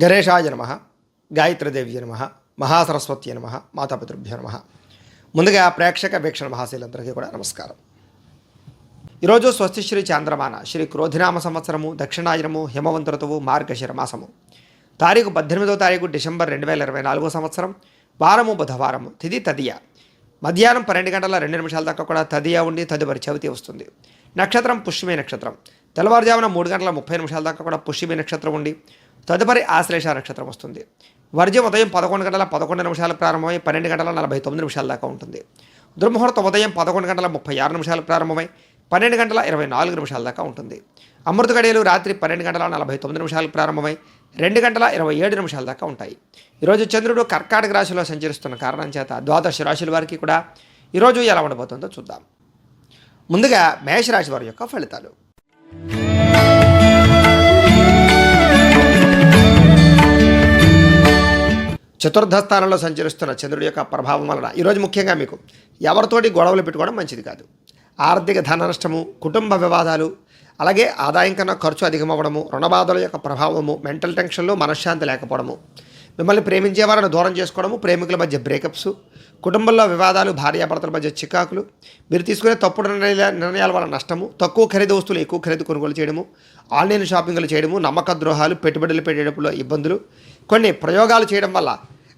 గణేశాయ నమః, గాయత్రీదేవ్య నమః, మహాసరస్వత్యై నమః, మాతాపితృభ్యో నమః. ముందుగా ప్రేక్షక వీక్షణ మహాశీలందరికీ కూడా నమస్కారం. ఈరోజు స్వస్తి శ్రీ చాంద్రమాన శ్రీ క్రోధినామ సంవత్సరము దక్షిణాయనము హిమవంత ఋతువు మార్గశిర మాసము తారీఖు 18వ తారీఖు డిసెంబర్ 2024 సంవత్సరం వారము బుధవారము తిథి తదియ మధ్యాహ్నం 12 గంటల 2 నిమిషాల దాకా కూడా తదియ ఉండి తదుపరి చవితి వస్తుంది. నక్షత్రం పుష్యమి నక్షత్రం. తెల్లవారుజామున 3 గంటల 30 నిమిషాల దాకా కూడా పుష్యమి నక్షత్రం ఉండి తదుపరి ఆశ్లేష నక్షత్రం వస్తుంది. వర్జ్యం ఉదయం 11 గంటల 11 నిమిషాలకు ప్రారంభమై 12 గంటల 49 నిమిషాల దాకా ఉంటుంది. దుర్ముహూర్తం ఉదయం 11 గంటల 36 నిమిషాలకు ప్రారంభమై 12 గంటల 24 నిమిషాల దాకా ఉంటుంది. అమృత గడియలు రాత్రి 12 గంటల 49 నిమిషాలకు ప్రారంభమై 2 గంటల 27 నిమిషాల దాకా ఉంటాయి. ఈరోజు చంద్రుడు కర్కాటక రాశిలో సంచరిస్తున్న కారణం చేత ద్వాదశ రాశుల వారికి కూడా ఈరోజు ఎలా ఉండబోతుందో చూద్దాం. ముందుగా మేషరాశి వారి యొక్క ఫలితాలు. చతుర్థ స్థానంలో సంచరిస్తున్న చంద్రుడి యొక్క ప్రభావం వలన ఈరోజు ముఖ్యంగా మీకు ఎవరితోటి గొడవలు పెట్టుకోవడం మంచిది కాదు. ఆర్థిక ధన నష్టము, కుటుంబ వివాదాలు, అలాగే ఆదాయం కన్నా ఖర్చు అధికమవ్వడము, రుణబాధల యొక్క ప్రభావము, మెంటల్ టెన్షన్లు, మనశ్శాంతి లేకపోవడము, మిమ్మల్ని ప్రేమించే వారిని దూరం చేసుకోవడము, ప్రేమికుల మధ్య బ్రేకప్స్, కుటుంబంలో వివాదాలు, భార్యాభర్తల మధ్య చికాకులు, మీరు తీసుకునే తప్పుడు నిర్ణయాల వల్ల నష్టము, తక్కువ ఖరీదు వస్తువులు ఎక్కువ ఖరీదు కొనుగోలు చేయడము, ఆన్లైన్ షాపింగ్లు చేయడము, నమ్మక ద్రోహాలు, పెట్టుబడులు పెట్టేటప్పుడు ఇబ్బందులు, కొన్ని ప్రయోగాలు చేయడం వల్ల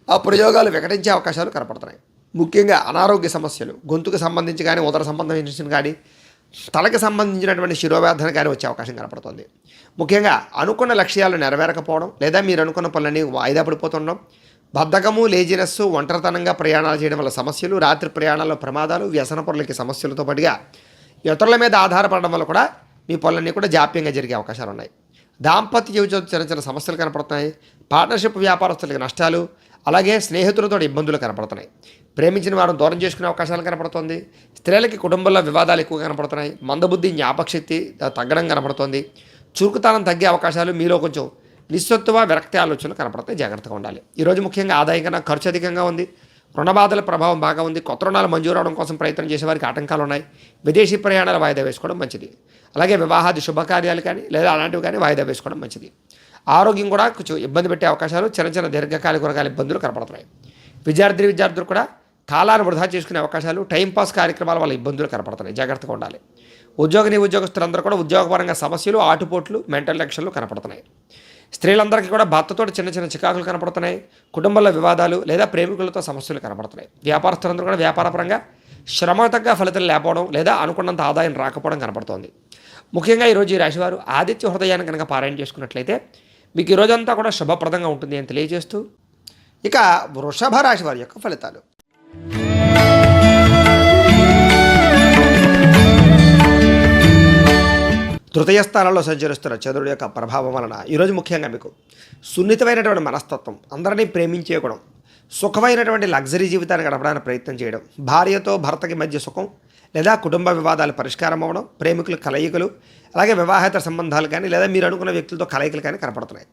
ఆ ప్రయోగాలు వికటించే అవకాశాలు కనపడుతున్నాయి. ముఖ్యంగా అనారోగ్య సమస్యలు, గొంతుకు సంబంధించి కానీ ఉదర సంబంధించిన కానీ తలకి సంబంధించినటువంటి శిరోవేదన కానీ వచ్చే అవకాశం కనపడుతుంది. ముఖ్యంగా అనుకున్న లక్ష్యాలు నెరవేరకపోవడం లేదా మీరు అనుకున్న పనులన్నీ వాయిదా పడిపోతుండడం, బద్ధకము, లేజినెస్, ఒంటరితనంగా ప్రయాణాలు చేయడం వల్ల సమస్యలు, రాత్రి ప్రయాణాల్లో ప్రమాదాలు, వ్యసన పనులకి సమస్యలతో పాటుగా ఇతరుల మీద ఆధారపడడం వల్ల కూడా మీ పనులన్నీ కూడా జాప్యంగా జరిగే అవకాశాలు ఉన్నాయి. దాంపత్య జీవితంలో చిన్న చిన్న సమస్యలు కనపడుతున్నాయి. పార్ట్నర్షిప్ వ్యాపారస్తులకి నష్టాలు, అలాగే స్నేహితులతో ఇబ్బందులు కనపడుతున్నాయి. ప్రేమించిన వారిని దూరం చేసుకునే అవకాశాలు కనపడుతుంది. స్త్రీలకి కుటుంబంలో వివాదాలు ఎక్కువ కనపడుతున్నాయి. మందబుద్ధి, జ్ఞాపకశక్తి తగ్గడం కనపడుతుంది. చురుకుతనం తగ్గే అవకాశాలు, మీలో కొంచెం నిస్సత్తువ, విరక్తి ఆలోచనలు కనపడతాయి. జాగ్రత్తగా ఉండాలి. ఈరోజు ముఖ్యంగా ఆదాయం కన్నా ఖర్చు అధికంగా ఉంది. రుణబాధల ప్రభావం బాగా ఉంది. కొత్త రుణాలు మంజూరు అవడం కోసం ప్రయత్నం చేసేవారికి ఆటంకాలు ఉన్నాయి. విదేశీ ప్రయాణాలు వాయిదా వేసుకోవడం మంచిది. అలాగే వివాహాది శుభకార్యాలు కానీ లేదా అలాంటివి కానీ వాయిదా వేసుకోవడం మంచిది. ఆరోగ్యం కూడా కొంచెం ఇబ్బంది పెట్టే అవకాశాలు, చిన్న చిన్న దీర్ఘకాలిక రకాల ఇబ్బందులు కనపడుతున్నాయి. విద్యార్థులు కూడా కాలాన్ని వృధా చేసుకునే అవకాశాలు, టైంపాస్ కార్యక్రమాల వల్ల ఇబ్బందులు కనపడుతున్నాయి. జాగ్రత్తగా ఉండాలి. ఉద్యోగస్తులందరూ కూడా ఉద్యోగపరంగా సమస్యలు, ఆటుపోట్లు, మెంటల్ టెన్షన్లు కనపడుతున్నాయి. స్త్రీలందరికీ కూడా భర్తతో చిన్న చిన్న చికాకులు కనపడుతున్నాయి. కుటుంబంలో వివాదాలు లేదా ప్రేమికులతో సమస్యలు కనపడుతున్నాయి. వ్యాపారస్తులందరూ కూడా వ్యాపారపరంగా శ్రమ తగ్గ ఫలితాలు లేకపోవడం లేదా అనుకున్నంత ఆదాయం రాకపోవడం కనపడుతోంది. ముఖ్యంగా ఈరోజు ఈ రాశివారు ఆదిత్య హృదయాన్ని కనుక పారాయణ చేసుకున్నట్లయితే మీకు ఈ రోజంతా కూడా శుభప్రదంగా ఉంటుంది అని తెలియజేస్తూ, ఇక వృషభ రాశి వారి యొక్క ఫలితాలు. తృతీయ స్థానంలో సంచరిస్తున్న చంద్రుడి యొక్క ప్రభావం వలన ఈరోజు ముఖ్యంగా మీకు సున్నితమైనటువంటి మనస్తత్వం, అందరినీ ప్రేమించే గుణం, సుఖమైనటువంటి లగ్జరీ జీవితాన్ని గడపడానికి ప్రయత్నం చేయడం, భార్యతో భర్తకి మధ్య సుఖం లేదా కుటుంబ వివాదాలు పరిష్కారం అవ్వడం, ప్రేమికుల కలయికలు, అలాగే వివాహేతర సంబంధాలు కానీ లేదా మీరు అనుకున్న వ్యక్తులతో కలయికలు కానీ కనపడుతున్నాయి.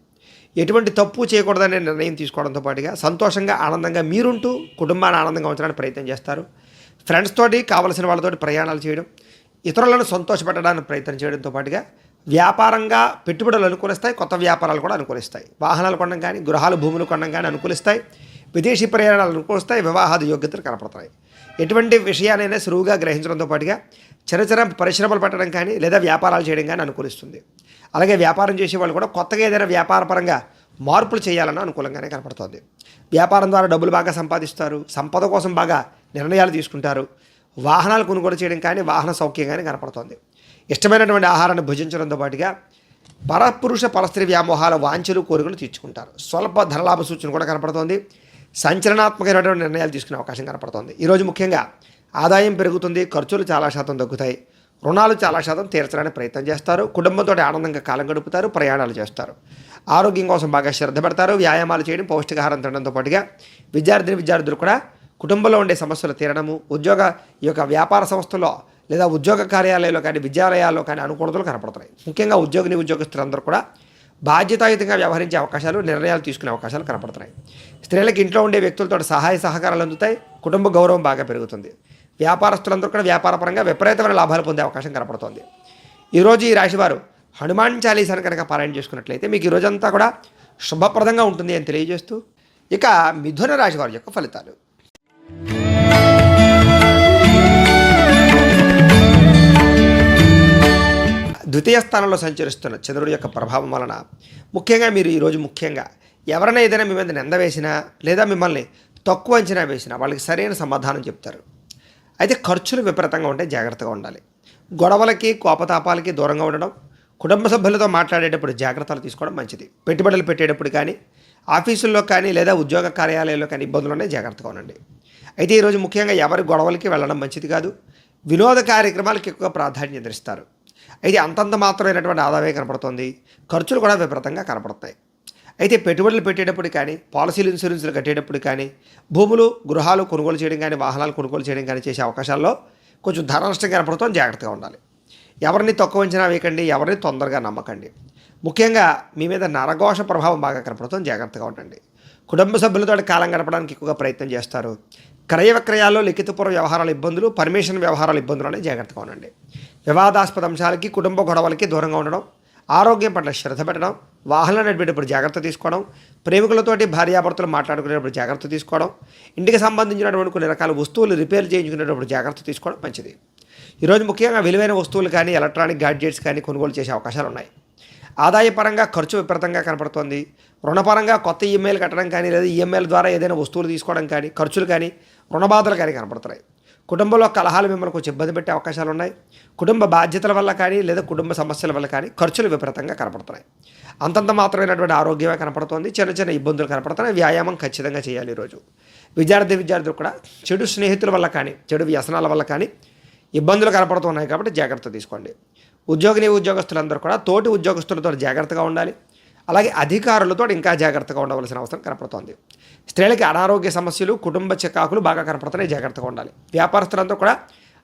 ఎటువంటి తప్పు చేయకూడదనే నిర్ణయం తీసుకోవడంతో పాటుగా సంతోషంగా ఆనందంగా మీరుంటూ కుటుంబాన్ని ఆనందంగా ఉంచడానికి ప్రయత్నం చేస్తారు. ఫ్రెండ్స్ తోటి కావలసిన వాళ్ళతోటి ప్రయాణాలు చేయడం, ఇతరులను సంతోషపెట్టడానికి ప్రయత్నం చేయడంతో పాటుగా వ్యాపారంగా పెట్టుబడులు అనుకూలిస్తాయి. కొత్త వ్యాపారాలు కూడా అనుకూలిస్తాయి. వాహనాలు కొనడం కానీ గృహాలు భూములు కొనడం కానీ అనుకూలిస్తాయి. విదేశీ ప్రయాణాలు అనుకూలిస్తాయి. వివాహాది యోగ్యతలు కనపడుతున్నాయి. ఎటువంటి విషయానైనా సులువుగా గ్రహించడంతో పాటుగా చిన్న చిన్న పరిశ్రమలు పెట్టడం కానీ లేదా వ్యాపారాలు చేయడం కానీ అనుకూలిస్తుంది. అలాగే వ్యాపారం చేసే వాళ్ళు కూడా కొత్తగా ఏదైనా వ్యాపారపరంగా మార్పులు చేయాలన్న అనుకూలంగానే కనపడుతుంది. వ్యాపారం ద్వారా డబ్బులు బాగా సంపాదిస్తారు. సంపద కోసం బాగా నిర్ణయాలు తీసుకుంటారు. వాహనాలు కొనుగోలు చేయడం కానీ వాహన సౌఖ్యం కానీ కనపడుతుంది. ఇష్టమైనటువంటి ఆహారాన్ని భుజించడంతో పాటుగా పరపురుష పరస్త్రీ వ్యామోహాల వాంఛలు, కోరికలు తీర్చుకుంటారు. స్వల్ప ధనలాభ సూచన కూడా కనపడుతోంది. సంచలనాత్మకమైనటువంటి నిర్ణయాలు తీసుకునే అవకాశం కనపడుతోంది. ఈరోజు ముఖ్యంగా ఆదాయం పెరుగుతుంది. ఖర్చులు చాలా శాతం తగ్గుతాయి. రుణాలు చాలా శాతం తీర్చడానికి ప్రయత్నం చేస్తారు. కుటుంబంతో ఆనందంగా కాలం గడుపుతారు. ప్రయాణాలు చేస్తారు. ఆరోగ్యం కోసం బాగా శ్రద్ధ పెడతారు. వ్యాయామాలు చేయడం, పౌష్టికాహారం తినడంతో పాటుగా విద్యార్థులు కూడా కుటుంబంలో ఉండే సమస్యలు తీరడము, ఈ యొక్క వ్యాపార సంస్థల్లో లేదా ఉద్యోగ కార్యాలయాల్లో కానీ విద్యాలయాల్లో కానీ అనుకూలతలు కనపడుతున్నాయి. ముఖ్యంగా ఉద్యోగస్తులందరూ కూడా బాధ్యతాయుతంగా వ్యవహరించే అవకాశాలు, నిర్ణయాలు తీసుకునే అవకాశాలు కనపడుతున్నాయి. స్త్రీలకు ఇంట్లో ఉండే వ్యక్తులతో సహాయ సహకారాలు అందుతాయి. కుటుంబ గౌరవం బాగా పెరుగుతుంది. వ్యాపారస్తులందరూ కూడా వ్యాపారపరంగా విపరీతమైన లాభాలు పొందే అవకాశం కనపడుతోంది. ఈరోజు ఈ రాశివారు హనుమాన్ చాలీసాను కనుక పారాయణ చేసుకున్నట్లయితే మీకు ఈ రోజంతా కూడా శుభప్రదంగా ఉంటుంది అని తెలియజేస్తూ ఇక మిథున రాశి వారి యొక్క ఫలితాలు. ద్వితీయ స్థానంలో సంచరిస్తున్న చంద్రుడి యొక్క ప్రభావం వలన ముఖ్యంగా మీరు ఈరోజు ఎవరైనా ఏదైనా మీ మీద నింద వేసినా లేదా మిమ్మల్ని తక్కువ అంచనా వేసినా వాళ్ళకి సరైన సమాధానం చెప్తారు. అయితే ఖర్చులు విపరీతంగా ఉంటే జాగ్రత్తగా ఉండాలి. గొడవలకి కోపతాపాలకి దూరంగా ఉండడం, కుటుంబ సభ్యులతో మాట్లాడేటప్పుడు జాగ్రత్తలు తీసుకోవడం మంచిది. పెట్టుబడులు పెట్టేటప్పుడు కానీ, ఆఫీసుల్లో కానీ లేదా ఉద్యోగ కార్యాలయాల్లో కానీ ఇబ్బందులు ఉన్నాయి, జాగ్రత్తగా ఉండండి. అయితే ఈరోజు ముఖ్యంగా ఎవరి గొడవలకి వెళ్ళడం మంచిది కాదు. వినోద కార్యక్రమాలకు ఎక్కువ ప్రాధాన్యత ఇస్తారు. అయితే అంతంత మాత్రమైనటువంటి ఆదాయం కనపడుతుంది. ఖర్చులు కూడా విపరీతంగా కనపడుతాయి. అయితే పెట్టుబడులు పెట్టేటప్పుడు కానీ, పాలసీలు ఇన్సూరెన్స్లు కట్టేటప్పుడు కానీ, భూములు గృహాలు కొనుగోలు చేయడం కానీ, వాహనాలు కొనుగోలు చేయడం కానీ చేసే అవకాశాల్లో కొంచెం ధన నష్టం కనపడుతుంది, జాగ్రత్తగా ఉండాలి. ఎవరిని తక్కువ అంచనా వేయకండి, ఎవరిని తొందరగా నమ్మకండి. ముఖ్యంగా మీ మీద నరఘోష ప్రభావం బాగా కనపడుతుంది, జాగ్రత్తగా ఉండండి. కుటుంబ సభ్యులతో కాలం గడపడానికి ఎక్కువగా ప్రయత్నం చేస్తారు. క్రయ విక్రయాల్లో లిఖితపూర్వ వ్యవహారాల ఇబ్బందులు, పర్మిషన్ వ్యవహారాల ఇబ్బందులు అనేవి జాగ్రత్తగా ఉండండి. వివాదాస్పద అంశాలకి, కుటుంబ గొడవలకి దూరంగా ఉండడం, ఆరోగ్యం పట్ల శ్రద్ధ పెట్టడం, వాహనం నడిపేటప్పుడు జాగ్రత్త తీసుకోవడం, ప్రేమికులతోటి భార్యాభర్తలు మాట్లాడుకునేటప్పుడు జాగ్రత్త తీసుకోవడం, ఇంటికి సంబంధించినటువంటి కొన్ని రకాల వస్తువులు రిపేర్ చేయించుకునేటప్పుడు జాగ్రత్త తీసుకోవడం మంచిది. ఈరోజు ముఖ్యంగా విలువైన వస్తువులు కానీ, ఎలక్ట్రానిక్ గాడ్జెట్స్ కానీ కొనుగోలు చేసే అవకాశాలు ఉన్నాయి. ఆదాయపరంగా ఖర్చు విపరీతంగా కనపడుతోంది. రుణపరంగా కొత్త ఈఎంఐలు కట్టడం కానీ, లేదా ఈఎంఐల ద్వారా ఏదైనా వస్తువులు తీసుకోవడం కానీ, ఖర్చులు కానీ, రుణబాధలు కానీ కనపడుతున్నాయి. కుటుంబంలో కలహాలు మిమ్మల్ని కొంచెం ఇబ్బంది పెట్టే అవకాశాలు ఉన్నాయి. కుటుంబ బాధ్యతల వల్ల కానీ, లేదా కుటుంబ సమస్యల వల్ల కానీ ఖర్చులు విపరీతంగా కనపడుతున్నాయి. అంతంత మాత్రమైనటువంటి ఆరోగ్యమే కనపడుతోంది. చిన్న చిన్న ఇబ్బందులు కనపడుతున్నాయి. వ్యాయామం ఖచ్చితంగా చేయాలి. ఈరోజు విద్యార్థులు కూడా చెడు స్నేహితుల వల్ల కానీ, చెడు వ్యసనాల వల్ల కానీ ఇబ్బందులు కనపడుతున్నాయి కాబట్టి జాగ్రత్త తీసుకోండి. ఉద్యోగస్తులందరూ కూడా తోటి ఉద్యోగస్తులతో జాగ్రత్తగా ఉండాలి. అలాగే అధికారులతో ఇంకా జాగ్రత్తగా ఉండవలసిన అవసరం కనపడుతోంది. స్త్రీలకి అనారోగ్య సమస్యలు, కుటుంబ చికాకులు బాగా కనపడుతున్నాయి, జాగ్రత్తగా ఉండాలి. వ్యాపారస్తులందరూ కూడా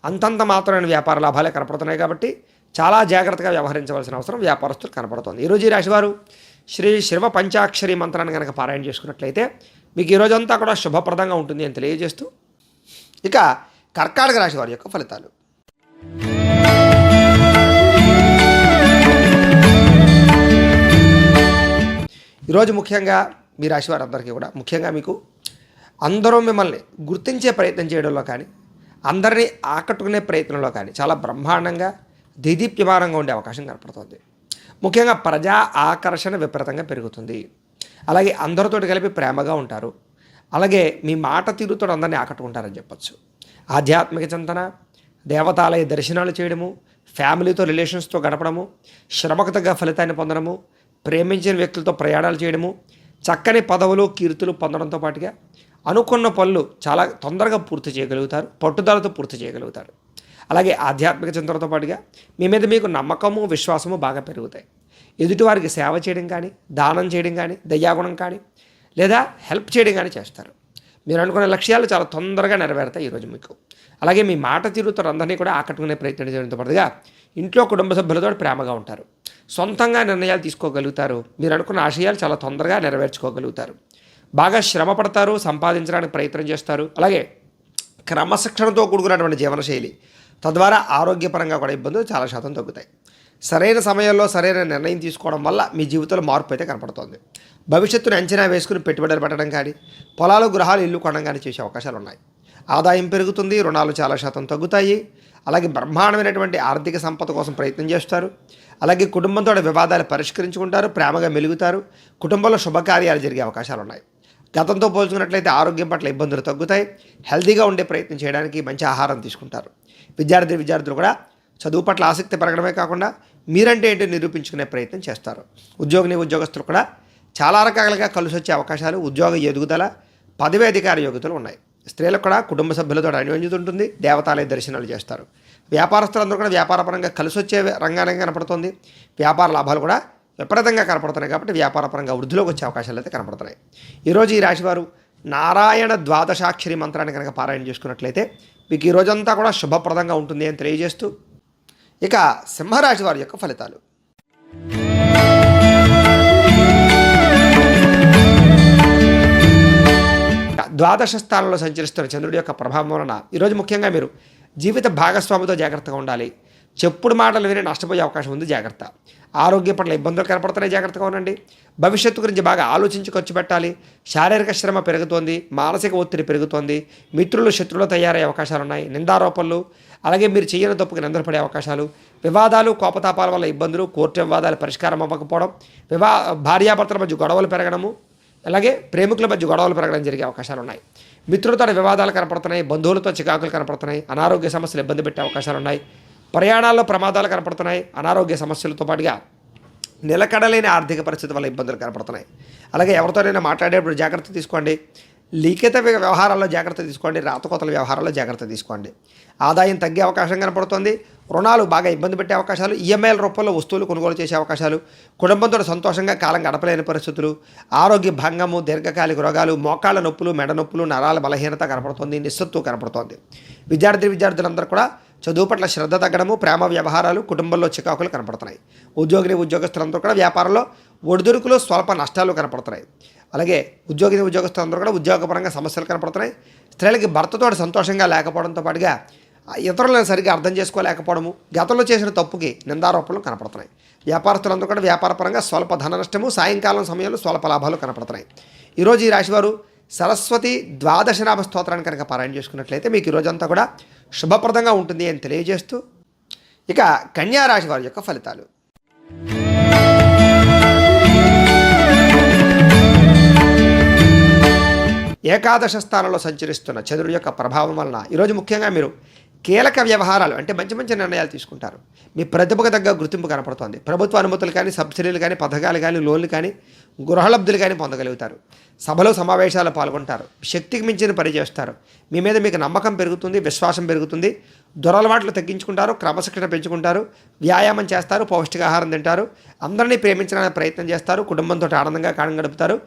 అంతంత మాత్రమైన వ్యాపార లాభాలే కనపడుతున్నాయి కాబట్టి చాలా జాగ్రత్తగా వ్యవహరించవలసిన అవసరం వ్యాపారస్తులు కనపడుతుంది. ఈరోజు ఈ రాశివారు శ్రీ శివ పంచాక్షరి మంత్రాన్ని కనుక పారాయణ చేసుకున్నట్లయితే మీకు ఈరోజంతా కూడా శుభప్రదంగా ఉంటుంది అని తెలియజేస్తూ ఇక కర్కాటక రాశి వారి యొక్క ఫలితాలు. ఈరోజు ముఖ్యంగా మీ రాశి వారందరికీ కూడా ముఖ్యంగా మీకు అందరూ మిమ్మల్ని గుర్తించే ప్రయత్నం చేయడంలో కానీ, అందరినీ ఆకట్టుకునే ప్రయత్నంలో కానీ చాలా బ్రహ్మాండంగా దేదీప్యమానంగా ఉండే అవకాశం కనపడుతుంది. ముఖ్యంగా ప్రజా ఆకర్షణ విపరీతంగా పెరుగుతుంది. అలాగే అందరితో కలిపి ప్రేమగా ఉంటారు. అలాగే మీ మాట తీరుతో అందరినీ ఆకట్టుకుంటారని చెప్పచ్చు. ఆధ్యాత్మిక చింతన, దేవతాలయ దర్శనాలు చేయడము, ఫ్యామిలీతో రిలేషన్స్తో గడపడము, శ్రమకు తగ్గ ఫలితాన్ని పొందడము, ప్రేమించిన వ్యక్తులతో ప్రయాణాలు చేయడము, చక్కని పదవులు కీర్తులు పొందడంతో పాటుగా అనుకున్న పనులు చాలా తొందరగా పూర్తి చేయగలుగుతారు, పట్టుదలతో పూర్తి చేయగలుగుతారు. అలాగే ఆధ్యాత్మిక చింతనతో పాటుగా మీ మీద మీకు నమ్మకము, విశ్వాసము బాగా పెరుగుతాయి. ఎదుటివారికి సేవ చేయడం కానీ, దానం చేయడం కానీ, దయాగుణం కానీ, లేదా హెల్ప్ చేయడం కానీ చేస్తారు. మీరు అనుకున్న లక్ష్యాలు చాలా తొందరగా నెరవేరుతాయి ఈరోజు మీకు. అలాగే మీ మాట తీరుతో అందరినీ కూడా ఆకట్టుకునే ప్రయత్నం చేయడంతో పాటుగా ఇంట్లో కుటుంబ సభ్యులతో ప్రేమగా ఉంటారు. సొంతంగా నిర్ణయాలు తీసుకోగలుగుతారు. మీరు అనుకున్న ఆశయాలు చాలా తొందరగా నెరవేర్చుకోగలుగుతారు. బాగా శ్రమ పడతారు, సంపాదించడానికి ప్రయత్నం చేస్తారు. అలాగే క్రమశిక్షణతో కూడుకున్నటువంటి జీవనశైలి, తద్వారా ఆరోగ్యపరంగా కూడా ఇబ్బందులు చాలా శాతం తగ్గుతాయి. సరైన సమయంలో సరైన నిర్ణయం తీసుకోవడం వల్ల మీ జీవితంలో మార్పు అయితే కనపడుతుంది. భవిష్యత్తును అంచనా వేసుకుని పెట్టుబడులు పెట్టడం కానీ, పొలాలు గృహాలు ఇల్లు కొనడం కానీ చేసే అవకాశాలు ఉన్నాయి. ఆదాయం పెరుగుతుంది, రుణాలు చాలా శాతం తగ్గుతాయి. అలాగే బ్రహ్మాండమైనటువంటి ఆర్థిక సంపద కోసం ప్రయత్నం చేస్తారు. అలాగే కుటుంబంతో వివాదాలు పరిష్కరించుకుంటారు, ప్రేమగా మెలుగుతారు. కుటుంబంలో శుభకార్యాలు జరిగే అవకాశాలు ఉన్నాయి. గతంతో పోల్చుకున్నట్లయితే ఆరోగ్యం పట్ల ఇబ్బందులు తగ్గుతాయి. హెల్తీగా ఉండే ప్రయత్నం చేయడానికి మంచి ఆహారం తీసుకుంటారు. విద్యార్థులు కూడా చదువు పట్ల ఆసక్తి పెరగడమే కాకుండా మీరంటే ఏంటో నిరూపించుకునే ప్రయత్నం చేస్తారు. ఉద్యోగస్తులు కూడా చాలా రకాలుగా కలిసి వచ్చే అవకాశాలు, ఉద్యోగ ఎదుగుదల, పదవి అధికార యోగ్యతలు ఉన్నాయి. స్త్రీలకు కూడా కుటుంబ సభ్యులతో అన్యోన్యత ఉంటుంది. దేవతాలయ దర్శనాలు చేస్తారు. వ్యాపారస్తులందరూ కూడా వ్యాపారపరంగా కలిసి వచ్చే రంగానే కనపడుతుంది. వ్యాపార లాభాలు కూడా విపరీతంగా కనపడుతున్నాయి కాబట్టి వ్యాపారపరంగా వృద్ధిలోకి వచ్చే అవకాశాలు అయితే కనపడుతున్నాయి. ఈరోజు ఈ రాశివారు నారాయణ ద్వాదశాక్షరి మంత్రాన్ని కనుక పారాయణ చేసుకున్నట్లయితే మీకు ఈ రోజంతా కూడా శుభప్రదంగా ఉంటుంది అని తెలియజేస్తూ ఇక సింహరాశి వారి యొక్క ఫలితాలు. ద్వాదశ స్థానంలో సంచరిస్తున్న చంద్రుడి యొక్క ప్రభావం వలన ఈరోజు ముఖ్యంగా మీరు జీవిత భాగస్వామితో జాగ్రత్తగా ఉండాలి. చెప్పుడు మాటలు విని నష్టపోయే అవకాశం ఉంది, జాగ్రత్త. ఆరోగ్య పట్ల ఇబ్బందులు కనపడుతున్నాయి, జాగ్రత్తగా ఉండండి. భవిష్యత్తు గురించి బాగా ఆలోచించి ఖర్చు పెట్టాలి. శారీరక శ్రమ పెరుగుతోంది, మానసిక ఒత్తిడి పెరుగుతోంది, మిత్రులు శత్రువులు తయారయ్యే అవకాశాలు ఉన్నాయి, నిందారోపణలు, అలాగే మీరు చేయని తప్పుకు నిందపడే అవకాశాలు, వివాదాలు కోపతాపాల వల్ల ఇబ్బందులు, కోర్టు వివాదాలు పరిష్కారం అవ్వకపోవడం, భార్యాభర్తల మధ్య గొడవలు పెరగడము, అలాగే ప్రేమికుల మధ్య గొడవలు పెరగడం జరిగే అవకాశాలు ఉన్నాయి. మిత్రులతో వివాదాలు కనపడుతున్నాయి, బంధువులతో చికాకులు కనపడుతున్నాయి, అనారోగ్య సమస్యలు ఇబ్బంది పెట్టే అవకాశాలు ఉన్నాయి. ప్రయాణాల్లో ప్రమాదాలు కనపడుతున్నాయి, అనారోగ్య సమస్యలతో పాటుగా నిలకడలేని ఆర్థిక పరిస్థితి వల్ల ఇబ్బందులు కనపడుతున్నాయి. అలాగే ఎవరితోనైనా మాట్లాడేటప్పుడు జాగ్రత్త తీసుకోండి. లిఖిత వ్యవహారాల్లో జాగ్రత్త తీసుకోండి, రాతకోతల వ్యవహారాల్లో జాగ్రత్త తీసుకోండి. ఆదాయం తగ్గే అవకాశం కనపడుతుంది. రుణాలు బాగా ఇబ్బంది పెట్టే అవకాశాలు, ఈఎంఐల రూపంలో వస్తువులు కొనుగోలు చేసే అవకాశాలు, కుటుంబంతో సంతోషంగా కాలం గడపలేని పరిస్థితులు, ఆరోగ్య భంగము, దీర్ఘకాలిక రోగాలు, మోకాళ్ళ నొప్పులు, మెడ నొప్పులు, నరాల బలహీనత కనపడుతుంది, నిస్సత్తువ కనపడుతోంది. విద్యార్థులందరూ కూడా చదువు పట్ల శ్రద్ధ తగ్గడము, ప్రేమ వ్యవహారాలు, కుటుంబంలో చికాకులు కనపడుతున్నాయి. ఉద్యోగస్తులందరూ కూడా వ్యాపారంలో ఒడిదుడుకులు, స్వల్ప నష్టాలు కనపడుతున్నాయి. అలాగే ఉద్యోగస్తులందరూ కూడా ఉద్యోగపరంగా సమస్యలు కనపడుతున్నాయి. స్త్రీలకి భర్తతో సంతోషంగా లేకపోవడంతో పాటుగా ఇతరులను సరిగ్గా అర్థం చేసుకోలేకపోవడము, గతంలో చేసిన తప్పుకి నిందారోపణలు కనపడుతున్నాయి. వ్యాపారస్తులందరూ కూడా వ్యాపారపరంగా స్వల్ప ధన నష్టము, సాయంకాలం సమయంలో స్వల్ప లాభాలు కనపడుతున్నాయి. ఈరోజు ఈ రాశివారు సరస్వతి ద్వాదశనామ స్తోత్రాన్ని కనుక పారాయణ చేసుకున్నట్లయితే మీకు ఈరోజంతా కూడా శుభప్రదంగా ఉంటుంది అని తెలియజేస్తూ, ఇక కన్యా రాశి వారి యొక్క ఫలితాలు. ఏకాదశ స్థానంలో సంచరిస్తున్న చంద్రుడి యొక్క ప్రభావం వలన ఈరోజు ముఖ్యంగా మీరు కీలక వ్యవహారాలు అంటే మంచి మంచి నిర్ణయాలు తీసుకుంటారు. మీ ప్రతిభకు తగ్గ గుర్తింపు కనపడుతోంది. ప్రభుత్వ అనుమతులు కానీ, సబ్సిడీలు కానీ, పథకాలు కానీ, లోన్లు కానీ, గృహలబ్ధులు కానీ పొందగలుగుతారు. సభలో సమావేశాలు పాల్గొంటారు. శక్తికి మించిన పని చేస్తారు. మీ మీద మీకు నమ్మకం పెరుగుతుంది, విశ్వాసం పెరుగుతుంది. దురలవాట్లు తగ్గించుకుంటారు, క్రమశిక్షణ పెంచుకుంటారు, వ్యాయామం చేస్తారు, పౌష్టికాహారం తింటారు, అందరినీ ప్రేమించడానికి ప్రయత్నం చేస్తారు, కుటుంబంతో ఆనందంగా కాలం గడుపుతారు,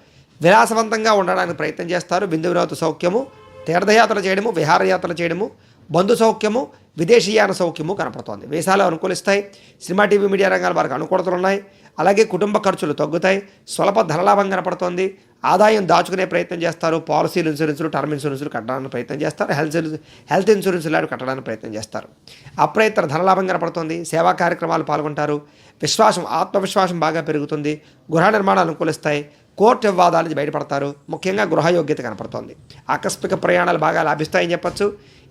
విలాసవంతంగా ఉండడానికి ప్రయత్నం చేస్తారు. బిందు వినోద సౌఖ్యము, తీర్థయాత్రలు చేయడము, విహారయాత్రలు చేయడము, బంధు సౌఖ్యము, విదేశీయాన సౌఖ్యము కనపడుతోంది. వేసాలు అనుకూలిస్తాయి. సినిమా, టీవీ, మీడియా రంగాల వారికి అనుకూలతలు ఉన్నాయి. అలాగే కుటుంబ ఖర్చులు తగ్గుతాయి. స్వల్ప ధనలాభం కనపడుతోంది. ఆదాయం దాచుకునే ప్రయత్నం చేస్తారు. పాలసీలు, ఇన్సూరెన్సులు, టర్మ్ ఇన్సూరెన్సులు కట్టడానికి ప్రయత్నం చేస్తారు. హెల్త్ ఇన్సూరెన్స్ లాంటి కట్టడానికి ప్రయత్నం చేస్తారు. అప్రయత్న ధనలాభం కనపడుతుంది. సేవా కార్యక్రమాలు పాల్గొంటారు. విశ్వాసం, ఆత్మవిశ్వాసం బాగా పెరుగుతుంది. గృహ నిర్మాణాలు అనుకూలిస్తాయి. కోర్టు వివాదాల నుంచి బయటపడతారు. ముఖ్యంగా గృహయోగ్యత కనపడుతోంది. ఆకస్మిక ప్రయాణాలు బాగా లాభిస్తాయని చెప్పచ్చు.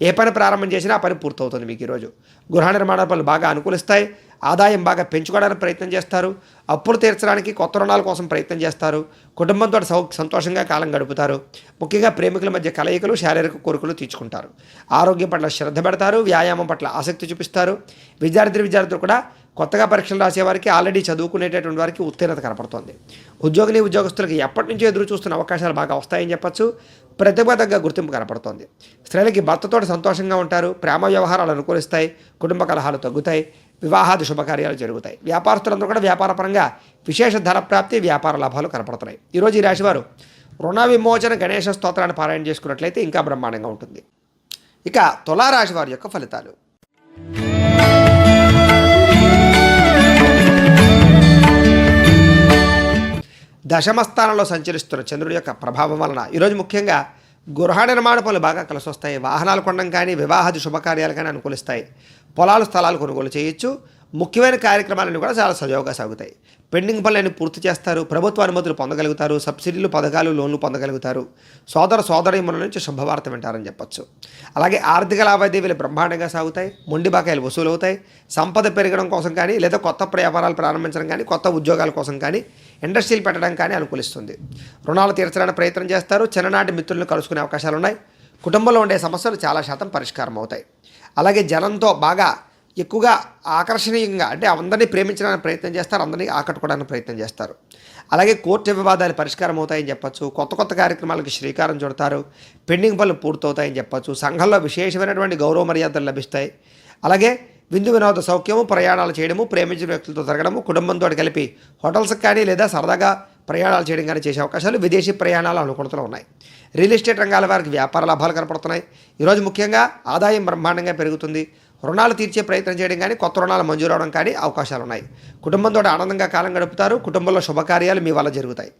ఏ పని ప్రారంభం చేసినా ఆ పని పూర్తవుతుంది. మీకు ఈరోజు గృహ నిర్మాణ పనులు బాగా అనుకూలిస్తాయి. ఆదాయం బాగా పెంచుకోవడానికి ప్రయత్నం చేస్తారు. అప్పులు తీర్చడానికి కొత్త రుణాల కోసం ప్రయత్నం చేస్తారు. కుటుంబంతో సంతోషంగా కాలం గడుపుతారు. ముఖ్యంగా ప్రేమికుల మధ్య కలయికలు, శారీరక కోరికలు తీర్చుకుంటారు. ఆరోగ్యం పట్ల శ్రద్ధ పెడతారు. వ్యాయామం పట్ల ఆసక్తి చూపిస్తారు. విద్యార్థులు కూడా కొత్తగా పరీక్షలు రాసేవారికి, ఆల్రెడీ చదువుకునేటటువంటి వారికి ఉత్తీర్ణత కనపడుతోంది. ఉద్యోగస్తులకు ఎప్పటి నుంచో ఎదురు చూస్తున్న అవకాశాలు బాగా వస్తాయని చెప్పచ్చు. ప్రతిభ తగ్గ గుర్తింపు కనపడుతోంది. స్త్రీలకి భర్తతో సంతోషంగా ఉంటారు. ప్రేమ వ్యవహారాలు అనుకూలిస్తాయి. కుటుంబ కలహాలు తగ్గుతాయి. వివాహాది శుభకార్యాలు జరుగుతాయి. వ్యాపారస్తులందరూ కూడా వ్యాపారపరంగా విశేష ధన ప్రాప్తి, వ్యాపార లాభాలు కనపడుతున్నాయి. ఈరోజు ఈ రాశివారు రుణ విమోచన గణేశ స్తోత్రాన్ని పారాయణ చేసుకున్నట్లయితే ఇంకా బ్రహ్మాండంగా ఉంటుంది. ఇక తులారాశి వారి యొక్క ఫలితాలు. దశమ స్థానంలో సంచరిస్తున్న చంద్రుడి యొక్క ప్రభావం వలన ఈరోజు ముఖ్యంగా గృహ నిర్మాణ పనులు బాగా కలిసి వస్తాయి. వాహనాలు కొనడం కానీ, వివాహాది శుభకార్యాలు కానీ అనుకూలిస్తాయి. పొలాలు, స్థలాలు కొనుగోలు చేయొచ్చు. ముఖ్యమైన కార్యక్రమాలన్నీ కూడా చాలా సజావుగా సాగుతాయి. పెండింగ్ పనులన్నీ పూర్తి చేస్తారు. ప్రభుత్వ అనుమతులు పొందగలుగుతారు. సబ్సిడీలు, పథకాలు, లోన్లు పొందగలుగుతారు. సోదరీమణుల నుంచి శుభవార్త వింటారని చెప్పచ్చు. అలాగే ఆర్థిక లావాదేవీలు బ్రహ్మాండంగా సాగుతాయి. మొండి బకాయిలు వసూలు అవుతాయి. సంపద పెరగడం కోసం కానీ, లేదా కొత్త వ్యాపారాలు ప్రారంభించడం కానీ, కొత్త ఉద్యోగాల కోసం కానీ, ఇండస్ట్రీలు పెట్టడం కానీ అనుకూలిస్తుంది. రుణాలు తీర్చడానికి ప్రయత్నం చేస్తారు. చిన్ననాటి మిత్రులను కలుసుకునే అవకాశాలు ఉన్నాయి. కుటుంబంలో ఉండే సమస్యలు చాలా శాతం పరిష్కారం అవుతాయి. అలాగే జనంతో బాగా ఎక్కువగా ఆకర్షణీయంగా అంటే అందరినీ ప్రేమించడానికి ప్రయత్నం చేస్తారు. అందరినీ ఆకట్టుకోవడానికి ప్రయత్నం చేస్తారు. అలాగే కోర్టు వివాదాలు పరిష్కారం అవుతాయని చెప్పచ్చు. కొత్త కార్యక్రమాలకు శ్రీకారం చుడతారు. పెండింగ్ పనులు పూర్తవుతాయని చెప్పచ్చు. సంఘంలో విశేషమైనటువంటి గౌరవ మర్యాదలు లభిస్తాయి. అలాగే విందు వినోద సౌఖ్యము, ప్రయాణాలు చేయడము, ప్రేమించిన వ్యక్తులతో తిరగడము, కుటుంబంతో కలిపి హోటల్స్కి కానీ లేదా సరదాగా ప్రయాణాలు చేయడం కానీ చేసే అవకాశాలు, విదేశీ ప్రయాణాలు అనుకూలతలు ఉన్నాయి. రియల్ ఎస్టేట్ రంగాల వారికి వ్యాపార లాభాలు కనపడుతున్నాయి. ఈరోజు ముఖ్యంగా ఆదాయం బ్రహ్మాండంగా పెరుగుతుంది. రుణాలు తీర్చే ప్రయత్నం చేయడం కానీ, కొత్త రుణాలు మంజూరు అవడం కానీ అవకాశాలు ఉన్నాయి. కుటుంబంతో ఆనందంగా కాలం గడుపుతారు. కుటుంబంలో శుభకార్యాలు మీ వల్ల జరుగుతాయి.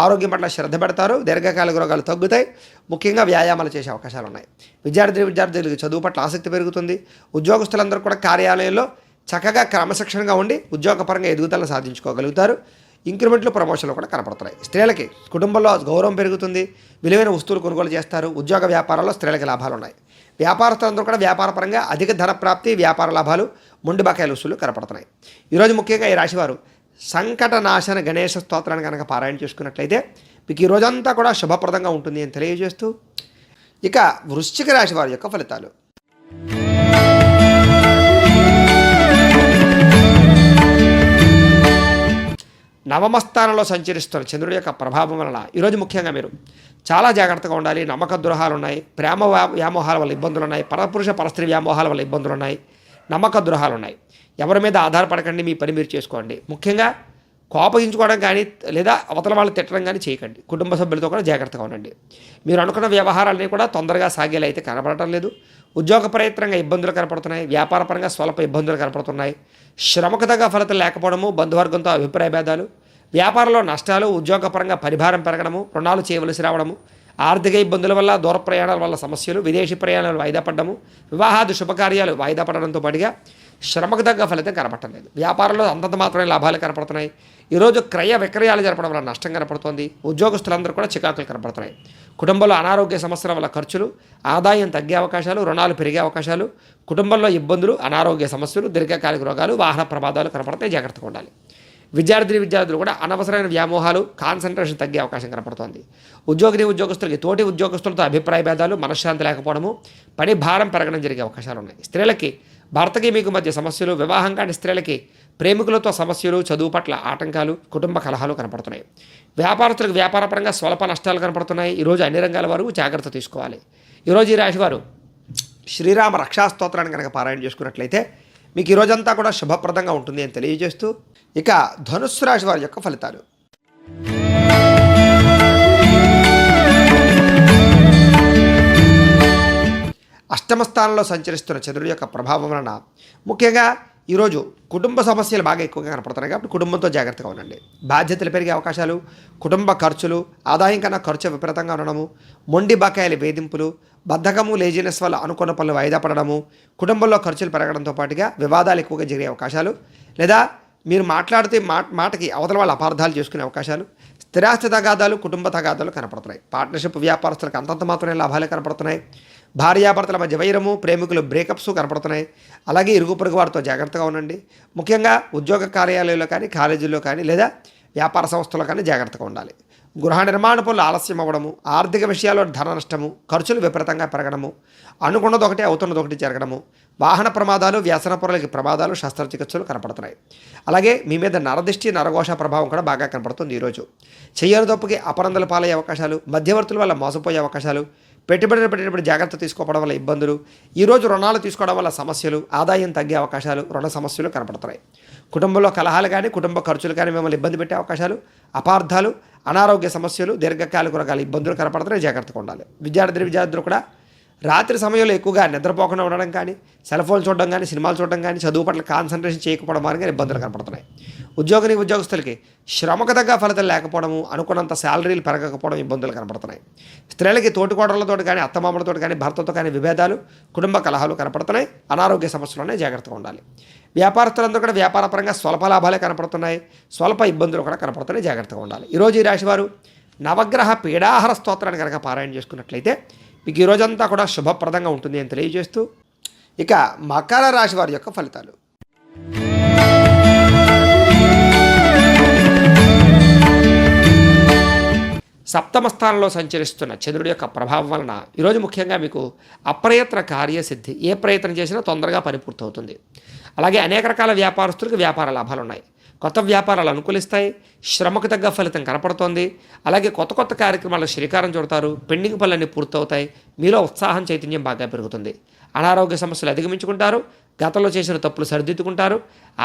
ఆరోగ్యం పట్ల శ్రద్ధ పెడతారు. దీర్ఘకాలిక రోగాలు తగ్గుతాయి. ముఖ్యంగా వ్యాయామాలు చేసే అవకాశాలు ఉన్నాయి. విద్యార్థులకు చదువు పట్ల ఆసక్తి పెరుగుతుంది. ఉద్యోగస్తులందరూ కూడా కార్యాలయంలో చక్కగా క్రమశిక్షణగా ఉండి ఉద్యోగపరంగా ఎదుగుదలను సాధించుకోగలుగుతారు. ఇంక్రిమెంట్లు ప్రమోషన్లు కూడా కనపడుతున్నాయి. స్త్రీలకి కుటుంబంలో గౌరవం పెరుగుతుంది. విలువైన వస్తువులు కొనుగోలు చేస్తారు. ఉద్యోగ వ్యాపారాల్లో స్త్రీలకి లాభాలు ఉన్నాయి. వ్యాపారస్తులందరూ కూడా వ్యాపారపరంగా అధిక ధన ప్రాప్తి, వ్యాపార లాభాలు, మొండి బకాయిల వసూలు కనపడుతున్నాయి. ఈరోజు ముఖ్యంగా ఈ రాశివారు సంకటనాశన గణేష స్తోత్రాన్ని కనుక పారాయణ చేసుకున్నట్లయితే మీకు ఈ రోజంతా కూడా శుభప్రదంగా ఉంటుంది అని తెలియజేస్తూ, ఇక వృశ్చిక రాశి వారి యొక్క ఫలితాలు. నవమ స్థానంలో సంచరిస్తున్న చంద్రుడి యొక్క ప్రభావం వలన ఈరోజు ముఖ్యంగా మీరు చాలా జాగ్రత్తగా ఉండాలి. నమ్మక ద్రోహాలు ఉన్నాయి, ప్రేమ వ్యామోహాల వల్ల ఇబ్బందులు ఉన్నాయి, పరపురుష పరస్త్రీ వ్యామోహాల వల్ల ఇబ్బందులు ఉన్నాయి, నమ్మక ద్రోహాలు ఉన్నాయి. ఎవరి మీద ఆధారపడకండి, మీ పని మీరు చేసుకోండి. ముఖ్యంగా కోపగించుకోవడం కానీ లేదా అవతల వాళ్ళు తిట్టడం కానీ చేయకండి. కుటుంబ సభ్యులతో కూడా జాగ్రత్తగా ఉండండి. మీరు అనుకున్న వ్యవహారాలన్నీ కూడా తొందరగా సాగేలా అయితే కనపడటం లేదు. ఉద్యోగ ప్రయత్నంగా ఇబ్బందులు కనపడుతున్నాయి. వ్యాపారపరంగా స్వల్ప ఇబ్బందులు కనపడుతున్నాయి. శ్రమకు తగ్గ ఫలితం లేకపోవడము, బంధువర్గంతో అభిప్రాయ భేదాలు, వ్యాపారంలో నష్టాలు, ఉద్యోగపరంగా పరిభారం పెరగడము, రుణాలు చేయవలసి రావడము, ఆర్థిక ఇబ్బందుల వల్ల, దూర ప్రయాణాల వల్ల సమస్యలు, విదేశీ ప్రయాణాలు వాయిదా పడ్డము, వివాహాది శుభకార్యాలు వాయిదా పడడంతో పాటుగా శ్రమకు తగ్గ ఫలితం కనపడలేదు. వ్యాపారంలో అంతంత మాత్రమే లాభాలు కనపడుతున్నాయి. ఈరోజు క్రయ విక్రయాలు జరపడం వల్ల నష్టం కనపడుతోంది. ఉద్యోగస్తులందరూ కూడా చికాకులు కనపడుతున్నాయి. కుటుంబంలో అనారోగ్య సమస్యల వల్ల ఖర్చులు, ఆదాయం తగ్గే అవకాశాలు, రుణాలు పెరిగే అవకాశాలు, కుటుంబంలో ఇబ్బందులు, అనారోగ్య సమస్యలు, దీర్ఘకాలిక రోగాలు, వాహన ప్రమాదాలు కనపడతాయి. జాగ్రత్తగా ఉండాలి. విద్యార్థులు కూడా అనవసరమైన వ్యామోహాలు, కాన్సన్ట్రేషన్ తగ్గే అవకాశం కనపడుతోంది. ఉద్యోగస్తులకి తోటి ఉద్యోగస్తులతో అభిప్రాయ భేదాలు, మనశ్శాంతి లేకపోవడము, పని భారం పెరగడం జరిగే అవకాశాలు ఉన్నాయి. స్త్రీలకి భర్తకి మీకు మధ్య సమస్యలు, వివాహం కాని స్త్రీలకి ప్రేమికులతో సమస్యలు, చదువు పట్ల ఆటంకాలు, కుటుంబ కలహాలు కనపడుతున్నాయి. వ్యాపారస్తులకు వ్యాపారపరంగా స్వల్ప నష్టాలు కనపడుతున్నాయి. ఈరోజు అన్ని రంగాల వారు జాగ్రత్త తీసుకోవాలి. ఈరోజు ఈ రాశి వారు శ్రీరామ రక్షాస్తోత్రాన్ని కనుక పారాయణ చేసుకున్నట్లయితే మీకు ఈ రోజంతా కూడా శుభప్రదంగా ఉంటుంది అని తెలియజేస్తూ, ఇక ధనుస్సు రాశి వారి యొక్క ఫలితాలు. అష్టమ స్థానంలో సంచరిస్తున్న చంద్రుడి యొక్క ప్రభావం వలన ముఖ్యంగా ఈరోజు కుటుంబ సమస్యలు బాగా ఎక్కువగా కనపడుతున్నాయి. కాబట్టి కుటుంబంతో జాగ్రత్తగా ఉండండి. బాధ్యతలు పెరిగే అవకాశాలు, కుటుంబ ఖర్చులు, ఆదాయం కన్నా ఖర్చు విపరీతంగా ఉండడము, మొండి బకాయిల వేధింపులు, బద్ధకము, లేజినెస్ వల్ల అనుకున్న పనులు వాయిదా పడడము, కుటుంబంలో ఖర్చులు పెరగడంతో పాటుగా వివాదాలు ఎక్కువగా జరిగే అవకాశాలు, లేదా మీరు మాట్లాడితే మాటకి అవతల వాళ్ళు అపార్థాలు చేసుకునే అవకాశాలు, స్థిరాస్తి తగాదాలు, కుటుంబ తగాదాలు కనపడుతున్నాయి. పార్ట్నర్షిప్ వ్యాపారస్తులకు అంతంత మాత్రమే లాభాలే కనపడుతున్నాయి. భార్యాభర్తల మధ్య వైరము, ప్రేమికులు బ్రేకప్స్ కనపడుతున్నాయి. అలాగే ఇరుగు పొరుగు వారితో జాగ్రత్తగా ఉండండి. ముఖ్యంగా ఉద్యోగ కార్యాలయాల్లో కానీ, కాలేజీల్లో కానీ, లేదా వ్యాపార సంస్థల్లో కానీ జాగ్రత్తగా ఉండాలి. గృహ నిర్మాణ పనులు ఆలస్యం అవ్వడము, ఆర్థిక విషయాల్లో ధన నష్టము, ఖర్చులు విపరీతంగా పెరగడము, అనుకున్నది ఒకటి అవుతున్నది ఒకటి జరగడము, వాహన ప్రమాదాలు, వ్యసన పొరలకి ప్రమాదాలు, శస్త్రచికిత్సలు కనపడుతున్నాయి. అలాగే మీ మీద నరదిష్టి, నరఘోష ప్రభావం కూడా బాగా కనపడుతుంది. ఈరోజు చెయ్యని తప్పుకి అపరందలు పాలయ్యే అవకాశాలు, మధ్యవర్తుల వల్ల మోసపోయే అవకాశాలు, పెట్టుబడులు పెట్టేటప్పుడు జాగ్రత్త తీసుకోవడం వల్ల ఇబ్బందులు, ఈరోజు రుణాలు తీసుకోవడం వల్ల సమస్యలు, ఆదాయం తగ్గే అవకాశాలు, రుణ సమస్యలు కనపడుతున్నాయి. కుటుంబంలో కలహాలు కానీ, కుటుంబ ఖర్చులు కానీ మిమ్మల్ని ఇబ్బంది పెట్టే అవకాశాలు, అపార్థాలు, అనారోగ్య సమస్యలు, దీర్ఘకాలిక రకాల ఇబ్బందులు కనపడుతున్నాయి. జాగ్రత్తగా ఉండాలి. విద్యార్థులు కూడా రాత్రి సమయంలో ఎక్కువగా నిద్రపోకుండా ఉండడం కానీ, సెల్ ఫోన్ చూడడం కానీ, సినిమాలు చూడడం కానీ, చదువు పట్ల కాన్సన్ట్రేషన్ చేయకపోవడం కానీ ఇబ్బందులు కనపడుతున్నాయి. ఉద్యోగస్తులకి శ్రమకు తగ్గ ఫలితం లేకపోవడము, అనుకున్నంత శాలరీలు పెరగకపోవడం ఇబ్బందులు కనపడుతున్నాయి. స్త్రీలకి తోటికోడలతో కానీ, అత్తమామలతో కానీ, భర్తతో కానీ విభేదాలు, కుటుంబ కలహాలు కనపడుతున్నాయి. అనారోగ్య సమస్యలునే జాగ్రత్తగా ఉండాలి. వ్యాపారస్తులందరూ కూడా వ్యాపారపరంగా స్వల్ప లాభాలే కనపడుతున్నాయి. స్వల్ప ఇబ్బందులు కూడా కనపడుతున్నాయి. జాగ్రత్తగా ఉండాలి. ఈరోజు ఈ రాశివారు నవగ్రహ పీడాహార స్తోత్రాన్ని కనుక పారాయణ చేసుకున్నట్లయితే మీకు ఈ రోజంతా కూడా శుభప్రదంగా ఉంటుంది అని తెలియజేస్తూ, ఇక మకర రాశి వారి యొక్క ఫలితాలు. సప్తమ స్థానంలో సంచరిస్తున్న చంద్రుడి యొక్క ప్రభావం వలన ఈరోజు ముఖ్యంగా మీకు అప్రయత్న కార్యసిద్ధి, ఏ ప్రయత్నం చేసినా తొందరగా పని పూర్తవుతుంది. అలాగే అనేక రకాల వ్యాపారస్తులకు వ్యాపార లాభాలు ఉన్నాయి. కొత్త వ్యాపారాలు అనుకూలిస్తాయి. శ్రమకు తగ్గ ఫలితం కనపడుతోంది. అలాగే కొత్త కార్యక్రమాలకు శ్రీకారం చుడతారు. పెండింగ్ పనులన్నీ పూర్తవుతాయి. మీలో ఉత్సాహం, చైతన్యం బాగా పెరుగుతుంది. అనారోగ్య సమస్యలు అధిగమించుకుంటారు. గతంలో చేసిన తప్పులు సరిదిద్దుకుంటారు.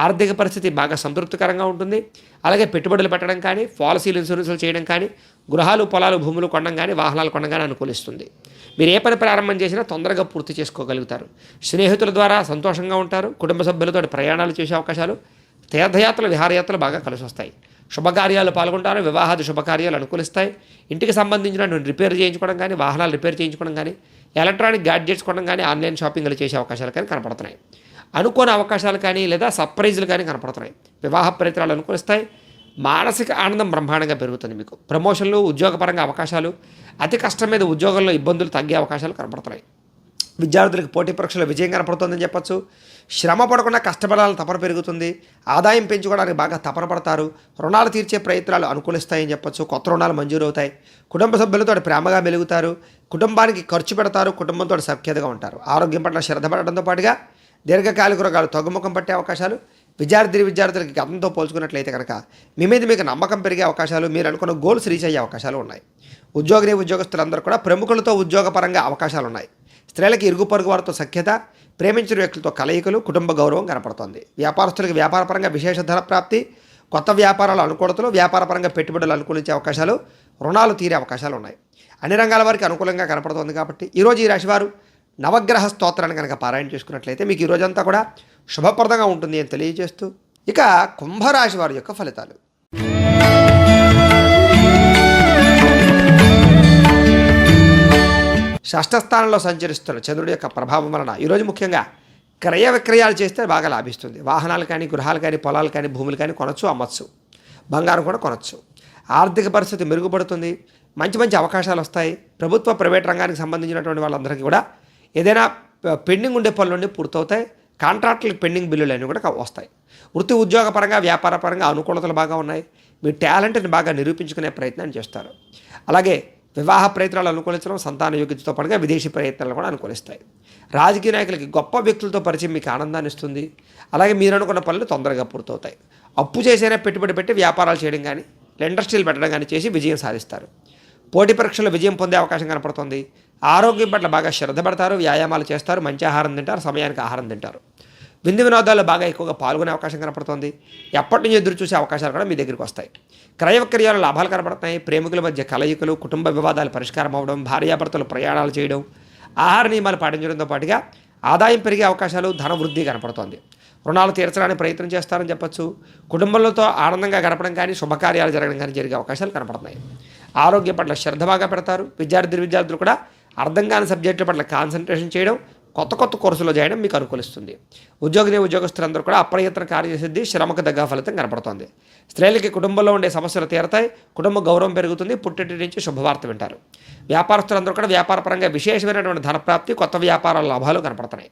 ఆర్థిక పరిస్థితి బాగా సంతృప్తికరంగా ఉంటుంది. అలాగే పెట్టుబడులు పెట్టడం కానీ, పాలసీలు, ఇన్సూరెన్సులు చేయడం కానీ, గృహాలు, పొలాలు, భూములు కొనడం కానీ, వాహనాలు కొనడం కానీ అనుకూలిస్తుంది. మీరు ఏ పని ప్రారంభం చేసినా తొందరగా పూర్తి చేసుకోగలుగుతారు. స్నేహితుల ద్వారా సంతోషంగా ఉంటారు. కుటుంబ సభ్యులతో ప్రయాణాలు చేసే అవకాశాలు, తీర్థయాత్రలు, విహారయాత్రలు బాగా కలిసి వస్తాయి. శుభకార్యాలు పాల్గొంటారు. వివాహాది శుభకార్యాలు అనుకూలిస్తాయి. ఇంటికి సంబంధించిన రిపేర్ చేయించుకోవడం కానీ, వాహనాలు రిపేర్ చేయించుకోవడం కానీ, ఎలక్ట్రానిక్ గ్యాడ్జెట్స్ కొనడం కానీ, ఆన్లైన్ షాపింగ్లు చేసే అవకాశాలు కానీ కనపడుతున్నాయి. అనుకోని అవకాశాలు కానీ లేదా సర్ప్రైజులు కానీ కనపడుతున్నాయి. వివాహ ప్రయత్నాలు అనుకూలిస్తాయి. మానసిక ఆనందం బ్రహ్మాండంగా పెరుగుతుంది. మీకు ప్రమోషన్లు, ఉద్యోగపరంగా అవకాశాలు, అతి కష్టం మీద ఉద్యోగంలో ఇబ్బందులు తగ్గే అవకాశాలు కనపడుతున్నాయి. విద్యార్థులకు పోటీ పరీక్షలో విజయం కనపడుతుందని చెప్పచ్చు. శ్రమ పడకుండా కష్టపడాలని తపన పెరుగుతుంది. ఆదాయం పెంచుకోవడానికి బాగా తపన పడతారు. రుణాలు తీర్చే ప్రయత్నాలు అనుకూలిస్తాయని చెప్పచ్చు. కొత్త రుణాలు మంజూరు అవుతాయి. కుటుంబ సభ్యులతో ప్రేమగా మెలుగుతారు. కుటుంబానికి ఖర్చు పెడతారు. కుటుంబంతో సఖ్యతగా ఉంటారు. ఆరోగ్యం పట్ల శ్రద్ధ పడడంతో పాటుగా దీర్ఘకాలిక రోగాలు తగ్గుముఖం పట్టే అవకాశాలు. విద్యార్థులకి గతంతో పోల్చుకున్నట్లయితే కనుక మీ మీద మీకు నమ్మకం పెరిగే అవకాశాలు, మీరు అనుకున్న గోల్స్ రీచ్ అయ్యే అవకాశాలు ఉన్నాయి. ఉద్యోగస్తులందరూ కూడా ప్రముఖులతో ఉద్యోగపరంగా అవకాశాలు ఉన్నాయి. స్త్రీలకి ఇరుగు పొరుగు వారితో సఖ్యత, ప్రేమించిన వ్యక్తులతో కలయికలు, కుటుంబ గౌరవం కనపడుతోంది. వ్యాపారస్తులకు వ్యాపారపరంగా విశేష ధన ప్రాప్తి, కొత్త వ్యాపారాల అనుకూలతలు, వ్యాపారపరంగా పెట్టుబడులు అనుకూలించే అవకాశాలు, రుణాలు తీరే అవకాశాలు ఉన్నాయి. అన్ని రంగాల వారికి అనుకూలంగా కనపడుతోంది. కాబట్టి ఈరోజు ఈ రాశివారు నవగ్రహ స్తోత్రాన్ని కనుక పారాయణ చేసుకున్నట్లయితే మీకు ఈ రోజంతా కూడా శుభప్రదంగా ఉంటుంది అని తెలియజేస్తూ, ఇక కుంభరాశి వారి యొక్క ఫలితాలు. షష్ఠస్థానంలో సంచరిస్తున్న చంద్రుడి యొక్క ప్రభావం వలన ఈరోజు ముఖ్యంగా క్రయ విక్రయాలు చేస్తే బాగా లాభిస్తుంది. వాహనాలు కానీ, గృహాలు కానీ, పొలాలు కానీ, భూములు కానీ కొనచ్చు, అమ్మచ్చు. బంగారం కూడా కొనచ్చు. ఆర్థిక పరిస్థితి మెరుగుపడుతుంది. మంచి అవకాశాలు వస్తాయి. ప్రభుత్వ, ప్రైవేట్ రంగానికి సంబంధించినటువంటి వాళ్ళందరికీ కూడా ఏదైనా పెండింగ్ ఉండే పనులన్నీ పూర్తవుతాయి. కాంట్రాక్టులకు పెండింగ్ బిల్లులు అన్నీ కూడా వస్తాయి. వృత్తి ఉద్యోగపరంగా, వ్యాపారపరంగా అనుకూలతలు బాగా ఉన్నాయి. మీ టాలెంట్ని బాగా నిరూపించుకునే ప్రయత్నం చేస్తారు. అలాగే వివాహ ప్రయత్నాలు అనుకూలించడం, సంతాన యోగ్యతతో పాటుగా విదేశీ ప్రయత్నాలు కూడా అనుకూలిస్తాయి. రాజకీయ నాయకులకి గొప్ప వ్యక్తులతో పరిచయం మీకు ఆనందాన్ని ఇస్తుంది. అలాగే మీరు అనుకున్న పనులు తొందరగా పూర్తవుతాయి. అప్పు చేసైనా పెట్టుబడి పెట్టి వ్యాపారాలు చేయడం కానీ, ఇండస్ట్రీలు పెట్టడం కానీ చేసి విజయం సాధిస్తారు. పోటీ పరీక్షల్లో విజయం పొందే అవకాశం కనపడుతుంది. ఆరోగ్యం పట్ల బాగా శ్రద్ధ పడతారు. వ్యాయామాలు చేస్తారు. మంచి ఆహారం తింటారు. సమయానికి ఆహారం తింటారు. విందు వినోదాల్లో బాగా ఎక్కువగా పాల్గొనే అవకాశం కనపడుతుంది. ఎప్పటి నుంచి ఎదురు చూసే అవకాశాలు కూడా మీ దగ్గరికి వస్తాయి. క్రయ విక్రయాలు లాభాలు కనపడుతున్నాయి. ప్రేమికుల మధ్య కలయికలు, కుటుంబ వివాదాలు పరిష్కారం అవ్వడం, భార్యాభర్తలు ప్రయాణాలు చేయడం, ఆహార నియమాలు పాటించడంతో పాటుగా ఆదాయం పెరిగే అవకాశాలు, ధన వృద్ధి కనపడుతోంది. రుణాలు తీర్చడానికి ప్రయత్నం చేస్తారని చెప్పచ్చు. కుటుంబంతో ఆనందంగా గడపడం కానీ, శుభకార్యాలు జరగడం కానీ జరిగే అవకాశాలు కనపడుతున్నాయి. ఆరోగ్యం పట్ల శ్రద్ధ బాగా పెడతారు. విద్యార్థులు కూడా అర్థం కాని సబ్జెక్టుల పట్ల కాన్సన్ట్రేషన్ చేయడం, కొత్త కోర్సులో చేయడం మీకు అనుకూలిస్తుంది. ఉద్యోగస్తులందరూ కూడా అప్రయత్న కార్యసిద్ధి, శ్రమకు తగ్గ ఫలితం కనపడుతోంది. స్త్రీలకి కుటుంబంలో ఉండే సమస్యలు తీరతాయి. కుటుంబ గౌరవం పెరుగుతుంది. పుట్టింటి నుంచి శుభవార్త వింటారు. వ్యాపారస్తులందరూ కూడా వ్యాపారపరంగా విశేషమైనటువంటి ధనప్రాప్తి, కొత్త వ్యాపారాల లాభాలు కనపడుతున్నాయి.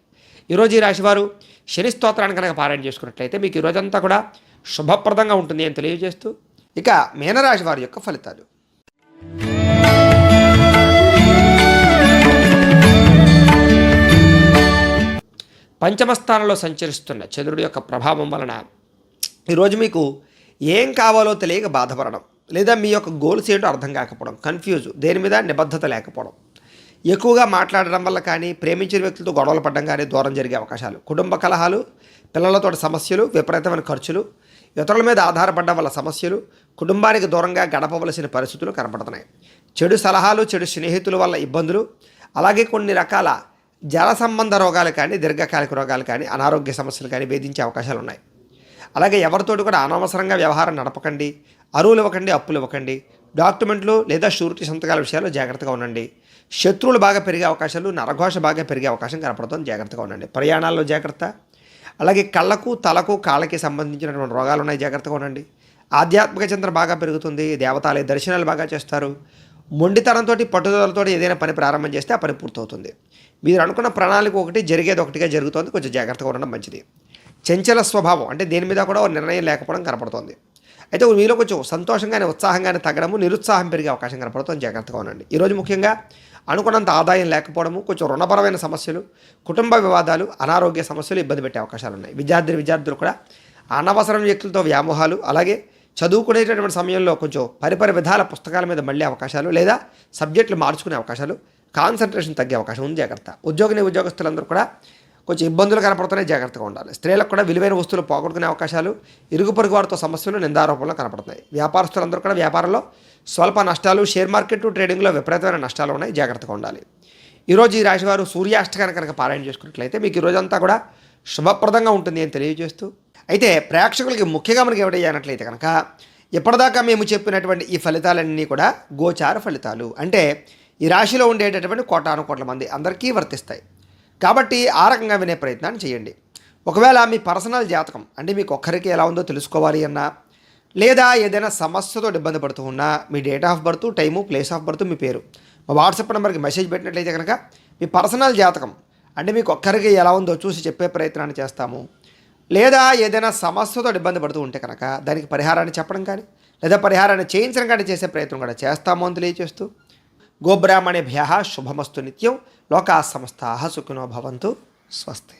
ఈరోజు ఈ రాశివారు శని స్తోత్రాన్ని కనుక పారాయణ చేసుకున్నట్లయితే మీకు ఈరోజంతా కూడా శుభప్రదంగా ఉంటుంది అని తెలియజేస్తూ, ఇక మీనరాశి వారి యొక్క ఫలితాలు. పంచమ స్థానంలో సంచరిస్తున్న చంద్రుడి యొక్క ప్రభావం వలన ఈరోజు మీకు ఏం కావాలో తెలియక బాధపడడం, లేదా మీ యొక్క గోల్స్ ఏంటో అర్థం కాకపోవడం, కన్ఫ్యూజ్, దేని మీద నిబద్ధత లేకపోవడం, ఎక్కువగా మాట్లాడడం వల్ల కానీ, ప్రేమించిన వ్యక్తులతో గొడవలు పడడం కానీ దూరం జరిగే అవకాశాలు, కుటుంబ కలహాలు, పిల్లలతో సమస్యలు, విపరీతమైన ఖర్చులు, ఇతరుల మీద ఆధారపడడం వల్ల సమస్యలు, కుటుంబానికి దూరంగా గడపవలసిన పరిస్థితులు కనపడుతున్నాయి. చెడు సలహాలు, చెడు స్నేహితుల వల్ల ఇబ్బందులు, అలాగే కొన్ని రకాల జల సంబంధ రోగాలు కానీ, దీర్ఘకాలిక రోగాలు కానీ, అనారోగ్య సమస్యలు కానీ వేధించే అవకాశాలు ఉన్నాయి. అలాగే ఎవరితోటి కూడా అనవసరంగా వ్యవహారం నడపకండి. అరువులు ఇవ్వకండి, అప్పులు ఇవ్వకండి. డాక్యుమెంట్లు లేదా షూరిటీ సంతకాల విషయాల్లో జాగ్రత్తగా ఉండండి. శత్రువులు బాగా పెరిగే అవకాశాలు, నరఘోష బాగా పెరిగే అవకాశం కనపడుతుంది. జాగ్రత్తగా ఉండండి. ప్రయాణాల్లో జాగ్రత్త. అలాగే కళ్ళకు, తలకు, కాళ్ళకి సంబంధించినటువంటి రోగాలు ఉన్నాయి. జాగ్రత్తగా ఉండండి. ఆధ్యాత్మిక చింతన బాగా పెరుగుతుంది. దేవతాలయ దర్శనాలు బాగా చేస్తారు. మొండితనంతో, పట్టుదలతో ఏదైనా పని ప్రారంభం చేస్తే ఆ పని పూర్తవుతుంది. మీరు అనుకున్న ప్రణాళిక ఒకటి, జరిగేది ఒకటిగా జరుగుతుంది. కొంచెం జాగ్రత్తగా ఉండడం మంచిది. చంచల స్వభావం, అంటే దేని మీద కూడా నిర్ణయం లేకపోవడం కనపడుతుంది. అయితే మీలో కొంచెం సంతోషంగానే, ఉత్సాహంగానే తగ్గడము, నిరుత్సాహం పెరిగే అవకాశం కనపడుతుంది. జాగ్రత్తగా ఉండండి. ఈరోజు ముఖ్యంగా అనుకున్నంత ఆదాయం లేకపోవడము, కొంచెం రుణపరమైన సమస్యలు, కుటుంబ వివాదాలు, అనారోగ్య సమస్యలు ఇబ్బంది పెట్టే అవకాశాలు ఉన్నాయి. విద్యార్థులు కూడా అనవసరం వ్యక్తులతో వ్యామోహాలు, అలాగే చదువుకునేటటువంటి సమయంలో కొంచెం పరిపరి విధాల పుస్తకాల మీద మళ్ళీ అవకాశాలు, లేదా సబ్జెక్టులు మార్చుకునే అవకాశాలు, కాన్సన్ట్రేషన్ తగ్గే అవకాశం ఉంది. జాగ్రత్త. ఉద్యోగస్తులందరూ కూడా కొంచెం ఇబ్బందులు కనపడుతున్నాయి. జాగ్రత్తగా ఉండాలి. స్త్రీలకు కూడా విలువైన వస్తువులు పోగొట్టుకునే అవకాశాలు, ఇరుగు పొరుగు వారితో సమస్యలు, నిందారోపణలు కనపడుతున్నాయి. వ్యాపారస్తులందరూ కూడా వ్యాపారంలో స్వల్ప నష్టాలు, షేర్ మార్కెట్, ట్రేడింగ్లో విపరీతమైన నష్టాలు ఉన్నాయి. జాగ్రత్తగా ఉండాలి. ఈరోజు ఈ రాశివారు సూర్యాష్టకాన్ని కనుక పారాయణ చేసుకున్నట్లయితే మీకు ఈరోజంతా కూడా శుభప్రదంగా ఉంటుంది అని తెలియజేస్తూ, అయితే ప్రేక్షకులకి ముఖ్యంగా మనకి ఏమిటయ్యానట్లయితే కనుక ఇప్పటిదాకా మేము చెప్పినటువంటి ఈ ఫలితాలన్నీ కూడా గోచార ఫలితాలు, అంటే ఈ రాశిలో ఉండేటటువంటి కోటాను కోట్ల మంది అందరికీ వర్తిస్తాయి. కాబట్టి ఆ రకంగా వినే ప్రయత్నాన్ని చేయండి. ఒకవేళ మీ పర్సనల్ జాతకం అంటే మీకు ఒక్కరికి ఎలా ఉందో తెలుసుకోవాలి అన్నా, లేదా ఏదైనా సమస్యతో ఇబ్బంది పడుతూ ఉన్నా మీ date of birth, time, place of birth, మీ పేరు మా వాట్సాప్ నెంబర్కి మెసేజ్ పెట్టినట్లయితే కనుక మీ పర్సనల్ జాతకం అంటే మీకు ఒక్కరికి ఎలా ఉందో చూసి చెప్పే ప్రయత్నాన్ని చేస్తాము. లేదా ఏదైనా సమస్యతో ఇబ్బంది పడుతూ ఉంటే కనుక దానికి పరిహారాన్ని చెప్పడం కానీ లేదా పరిహారాన్ని చేయించడం కానీ చేసే ప్రయత్నం కూడా చేస్తాము అని తెలియజేస్తూ, గోబ్రాహ్మణేభ్యః శుభమస్తు నిత్యం. లోకాః సమస్తాః సుఖినో భవంతు. స్వస్తి.